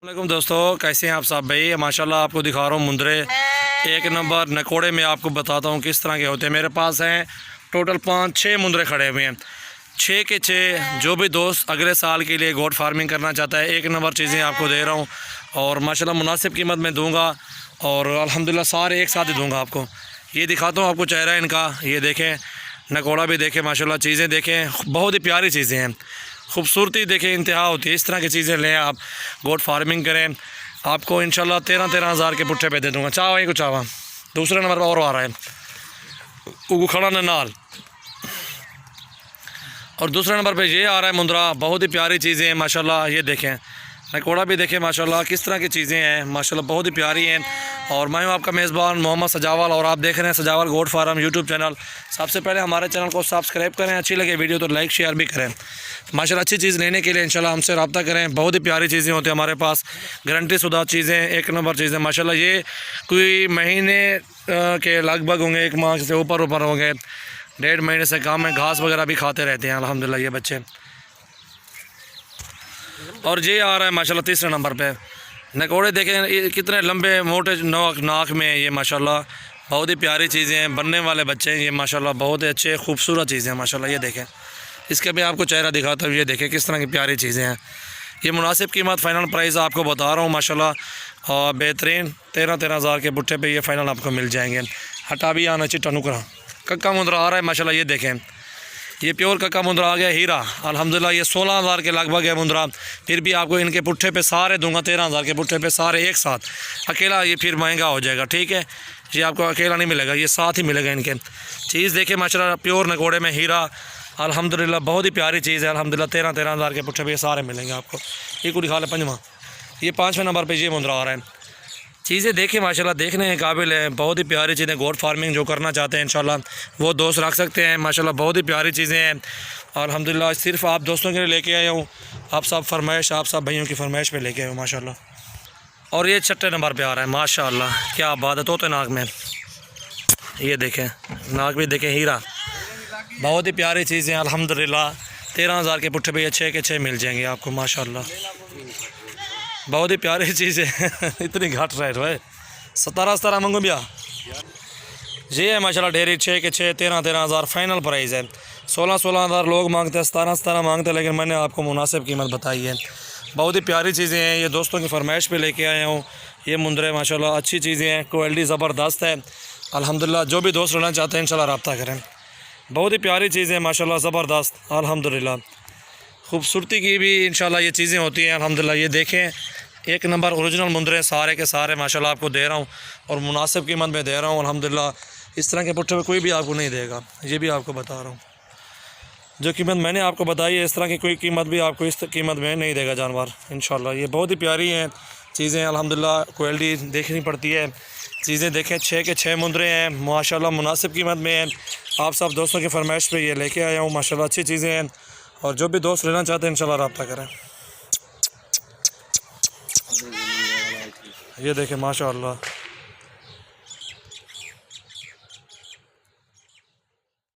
वालेकुम दोस्तों, कैसे हैं आप सब भाई। माशाल्लाह आपको दिखा रहा हूँ मुंदरे एक नंबर नकोड़े में। आपको बताता हूँ किस तरह के होते हैं। मेरे पास हैं टोटल 5-6 मुंदरे खड़े हुए हैं, 6 के 6। जो भी दोस्त अगले साल के लिए गोट फार्मिंग करना चाहता है, एक नंबर चीज़ें आपको दे रहा हूँ और माशाल्लाह मुनासिब कीमत में दूँगा और अल्हम्दुलिल्लाह सारे एक साथ ही दूँगा आपको। ये दिखाता हूँ आपको चेहरा इनका, ये देखें, नकोड़ा भी देखें, माशाल्लाह चीज़ें देखें, बहुत ही प्यारी चीज़ें हैं, खूबसूरती देखें इंतहा होती है। इस तरह की चीज़ें लें आप, गोट फार्मिंग करें, आपको इंशाल्लाह 13-13 हज़ार के पुट्ठे पे दे दूँगा। चावा ही को चावा। दूसरे नंबर पर और आ रहा है उगू खड़ा नाल, और दूसरे नंबर पे ये आ रहा है मुंद्रा। बहुत ही प्यारी चीज़ें हैं माशाल्लाह। ये देखें, नकोड़ा भी देखें माशाल्लाह किस तरह की चीज़ें हैं, माशाल्लाह बहुत ही प्यारी हैं। और मैं हूँ आपका मेज़बान मोहम्मद सजावल और आप देख रहे हैं सजावल गोट फार्म यूट्यूब चैनल। सबसे पहले हमारे चैनल को सब्सक्राइब करें, अच्छी लगे वीडियो तो लाइक शेयर भी करें। माशाल्लाह अच्छी चीज़ लेने के लिए इंशाल्लाह हमसे रब्ता करें। बहुत ही प्यारी चीज़ें होती हैं हमारे पास, गारंटी शुदा चीज़ें, एक नंबर चीज़ें माशाल्लाह। ये कोई महीने के लगभग होंगे, 1 माह से ऊपर होंगे, 1.5 महीने से कम है। घास वगैरह भी खाते रहते हैं अल्हम्दुलिल्लाह ये बच्चे। और ये आ रहा है माशाल्लाह तीसरे नंबर पे नकोड़े। देखें ये कितने लंबे मोटे नाक में ये माशाल्लाह, बहुत ही प्यारी चीज़ें हैं, बनने वाले बच्चे हैं ये माशाल्लाह, बहुत ही अच्छे खूबसूरत चीज़ें हैं माशाल्लाह। ये देखें, इसके भी आपको चेहरा दिखाता हूँ, ये देखें किस तरह की प्यारी चीज़ें हैं। ये मुनासिब कीमत फ़ाइनल प्राइस आपको बता रहा हूँ माशाल्लाह, और बेहतरीन 13-13 हज़ार के बुट्टे पे ये फ़ाइनल आपको मिल जाएंगे। हटा भी आना चिट्टा नुकरा कक्का मुंद्रा आ रहा है माशाल्लाह। ये देखें, ये प्योर कक्का मुंद्रा आ गया हीरा अल्हम्दुलिल्लाह। ये 16 हज़ार के लगभग है मुंद्रा। फिर भी आपको इनके पुट्ठे पे सारे दूंगा 13 हज़ार के पुट्ठे पे सारे एक साथ। अकेला ये फिर महंगा हो जाएगा, ठीक है। ये आपको अकेला नहीं मिलेगा, ये साथ ही मिलेगा इनके। चीज़ देखिए माशाल्लाह, प्योर नकोड़े में हीरा अल्हम्दुलिल्लाह, बहुत ही प्यारी चीज़ है अल्हम्दुलिल्लाह। 13-13 हज़ार के पुट्ठे पे ये सारे मिलेंगे आपको। ये कुछ दिखा ले पंजवा, ये 5वें नंबर पर ये मुंद्रा आ रहा है। चीज़ें देखें माशाल्लाह, देखने के काबिल है, बहुत ही प्यारी चीज़ें। गोट फार्मिंग जो करना चाहते हैं इंशाल्लाह वो दोस्त रख सकते हैं माशाल्लाह, बहुत ही प्यारी चीज़ें हैं और अल्हम्दुलिल्लाह सिर्फ आप दोस्तों के लिए लेके आया हूँ। आप सब फरमाइश, आप सब भाइयों की फरमाइश पे लेके आए हूँ माशाल्लाह। और ये 6ठे नंबर पे आ रहा है माशाल्लाह, क्या बात है, तोते नाक में। ये देखें, नाक भी देखें हीरा, बहुत ही प्यारी चीज़ें अल्हम्दुलिल्लाह। 13 हज़ार के पुट्ठे पे ये 6 के 6 मिल जाएंगे आपको माशाल्लाह, बहुत ही प्यारी चीज़ है। इतनी घट रहे भाई, 17-17 मंगो भैया। ये है माशाल्लाह ढेरी 6 के 6, 13-13 हज़ार फ़ाइनल प्राइस है। 16-16 हज़ार लोग मांगते हैं, 17-17 मांगते हैं, लेकिन मैंने आपको मुनासिब कीमत बताई है। बहुत ही प्यारी चीज़ें हैं, ये दोस्तों की फरमाइश पे लेके आया हूँ। ये मुंदरे माशाल्लाह अच्छी चीज़ें हैं, क्वालिटी ज़बरदस्त है अल्हम्दुलिल्लाह। जो भी दोस्त लेना चाहते हैं इंशाल्लाह रब्ता करें। बहुत ही प्यारी चीज़ें माशाल्लाह, ज़बरदस्त अल्हम्दुलिल्लाह। खूबसूरती की भी इंशाल्लाह ये चीज़ें होती हैं अल्हम्दुलिल्लाह। ये देखें, एक नंबर ओरिजिनल मुंदरे सारे के सारे माशाल्लाह आपको दे रहा हूँ और मुनासिब कीमत में दे रहा हूँ अल्हम्दुलिल्लाह। इस तरह के पुट्ठे में कोई भी आपको नहीं देगा, ये भी आपको बता रहा हूँ। जो कीमत मैंने आपको बताई है, इस तरह की कोई कीमत भी आपको इस कीमत में नहीं देगा जानवर इंशाल्लाह। ये बहुत ही प्यारी हैं चीज़ें अल्हम्दुलिल्लाह, क्वालिटी देखनी पड़ती है। चीज़ें देखें, 6 के 6 मुंदरे हैं माशाल्लाह, मुनासिब कीमत में हैं। आप सब दोस्तों की फरमाइश पे ये लेके आया हूँ माशाल्लाह, अच्छी चीज़ें हैं। और जो भी दोस्त लेना चाहते हैं इंशाल्लाह रब्ता करें। ये देखें माशाल्लाह,